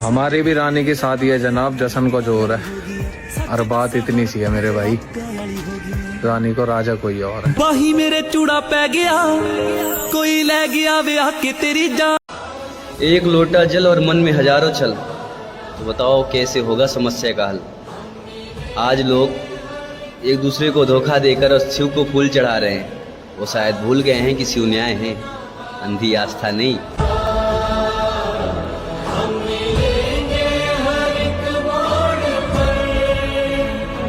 हमारी भी रानी की शादी है जनाब, जश्न को जोर है। और बात इतनी सी है मेरे भाई, रानी को राजा कोई और है। बाही मेरे चूड़ा पै गया, कोई ले गया ब्याह के तेरी जान। एक लोटा जल और मन में हजारों छल, तो बताओ कैसे होगा समस्या का हल। आज लोग एक दूसरे को धोखा देकर शिव को फूल चढ़ा रहे हैं। वो शायद भूल गए हैं कि शिव न्याय है, अंधी आस्था नहीं।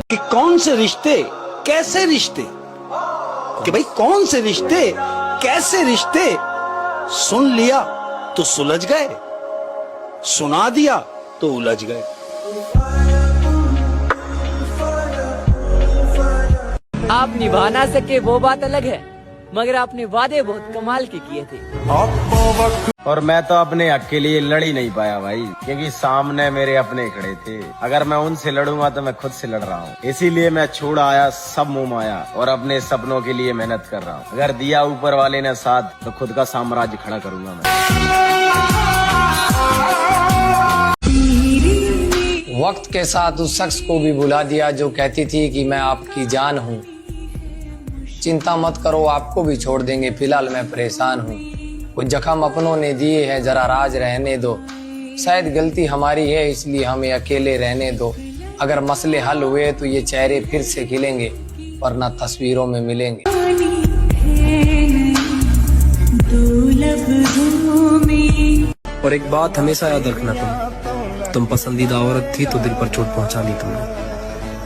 कि कौन से रिश्ते कैसे रिश्ते, कि भाई कौन से रिश्ते कैसे रिश्ते, सुन लिया तो सुलझ गए, सुना दिया तो उलझ गए। आप निभा ना सके वो बात अलग है, मगर आपने वादे बहुत कमाल के किए थे। और मैं तो अपने हक के लिए लड़ ही नहीं पाया भाई, क्योंकि सामने मेरे अपने खड़े थे। अगर मैं उनसे लड़ूंगा तो मैं खुद से लड़ रहा हूँ। इसीलिए मैं छोड़ आया सब मोह माया और अपने सपनों के लिए मेहनत कर रहा हूँ। अगर दिया ऊपर वाले ने साथ तो खुद का साम्राज्य खड़ा करूंगा मैं। वक्त के साथ उस शख्स को भी भुला दिया जो कहती थी कि मैं आपकी जान हूँ। चिंता मत करो, आपको भी छोड़ देंगे, फिलहाल मैं परेशान हूँ। कुछ जख्म अपनों ने दिए हैं, जरा राज रहने दो। शायद गलती हमारी है, इसलिए हमें अकेले रहने दो। अगर मसले हल हुए तो ये चेहरे फिर से खिलेंगे, वरना तस्वीरों में मिलेंगे। और एक बात हमेशा याद रखना, तुम पसंदीदा औरत थी तो दिल पर चोट पहुंचा दी तुमने,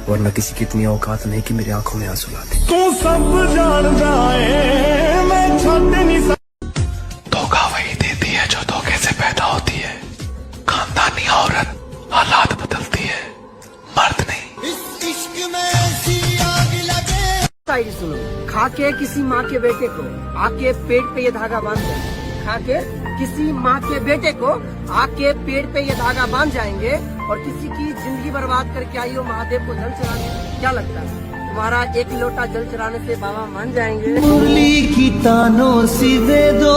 वरना किसी की इतनी औकात नहीं कि मेरी आंखों में आंसू ला दे। तू सब जानता है, मैं छोड़ नहीं सकता। धोखा वही देती है जो धोखे से पैदा होती है। खानदानी औरत हालात बदलती है, मर्द नहीं। इस इश्क में ऐसी आग लगे। शायरी सुनो। खाके किसी माँ के बेटे को आके पेट पे ये धागा बांध जाएंगे। खाके किसी माँ के बेटे को आके पेट पे ये धागा बांध जाएंगे, और किसी की जिंदगी बर्बाद करके आई हो महादेव को जल चढ़ाने। क्या लगता है तुम्हारा एक लोटा जल चढ़ाने से बाबा मान जाएंगे? मुरली की तानों सी दे दो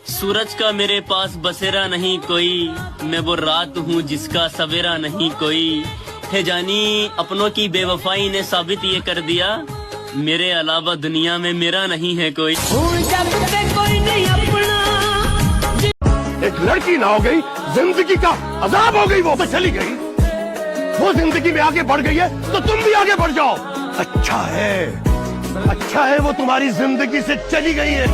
सूरज का मेरे पास बसेरा नहीं कोई, मैं वो रात हूँ जिसका सवेरा नहीं कोई। है जानी अपनों की बेवफाई ने साबित ये कर दिया, मेरे अलावा दुनिया में मेरा नहीं है कोई। कोई नहीं अपना। एक लड़की ना हो गई, जिंदगी का अजाब हो गई, वो तो चली गई। वो जिंदगी में आगे बढ़ गई है तो तुम भी आगे बढ़ जाओ। अच्छा है वो तुम्हारी जिंदगी से चली गई है।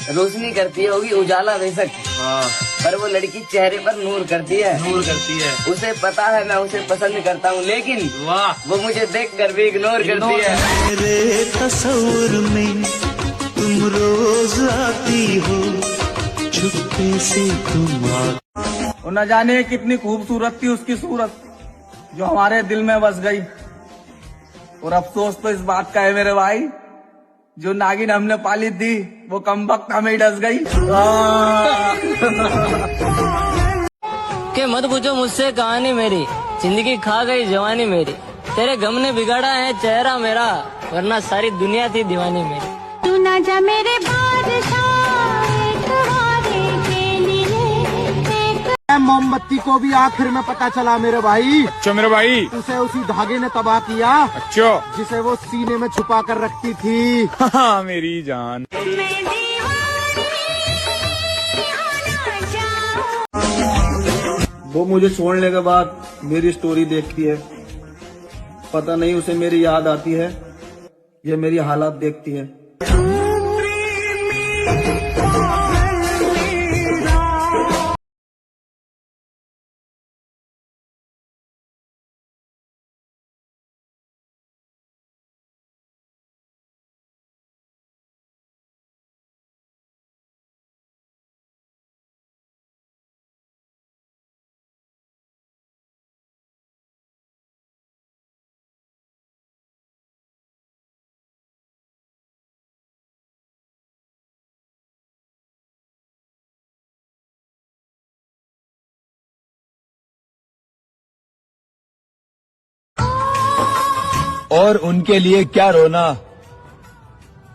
रोशनी करती होगी, उजाला बेशक, पर वो लड़की चेहरे पर नूर करती है। उसे पता है मैं उसे पसंद करता हूँ, लेकिन वो मुझे देखकर भी इग्नोर करती है। मेरे तस्वीर में तुम रोज आती हो, चुपके से तुम। न जाने कितनी खूबसूरत थी उसकी सूरत, जो हमारे दिल में बस गई। और अफसोस तो इस बात का है मेरे भाई, जो नागिन हमने पाली थी वो कमबख्त हमें ही डस गई। के मत पूछो मुझसे कहानी मेरी, जिंदगी खा गई जवानी मेरी। तेरे गम ने बिगाड़ा है चेहरा मेरा, वरना सारी दुनिया थी दीवानी मेरी। तू ना जा मेरे मोमबत्ती को भी आखिर में पता चला मेरे भाई। अच्छा मेरे भाई, उसे उसी धागे ने तबाह किया। अच्छा, जिसे वो सीने में छुपा कर रखती थी। हाँ मेरी जान। वो मुझे छोड़ने के बाद मेरी स्टोरी देखती है, पता नहीं उसे मेरी याद आती है या मेरी हालात देखती है। और उनके लिए क्या रोना,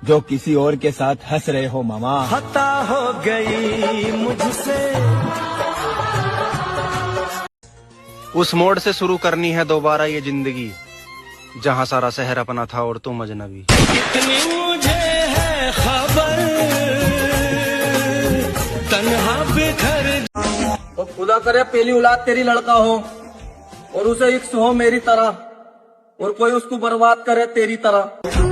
जो किसी और के साथ हंस रहे हो मामा। खता हो गई मुझसे। उस मोड़ से शुरू करनी है दोबारा ये जिंदगी, जहाँ सारा शहर अपना था और तुम अजनबी। कितनी मुझे है खबर, तन्हा बिखर। तो खुदा करे पहली औलाद तेरी लड़का हो और उसे इक्स हो मेरी तरह, और कोई उसको बर्बाद करे तेरी तरह।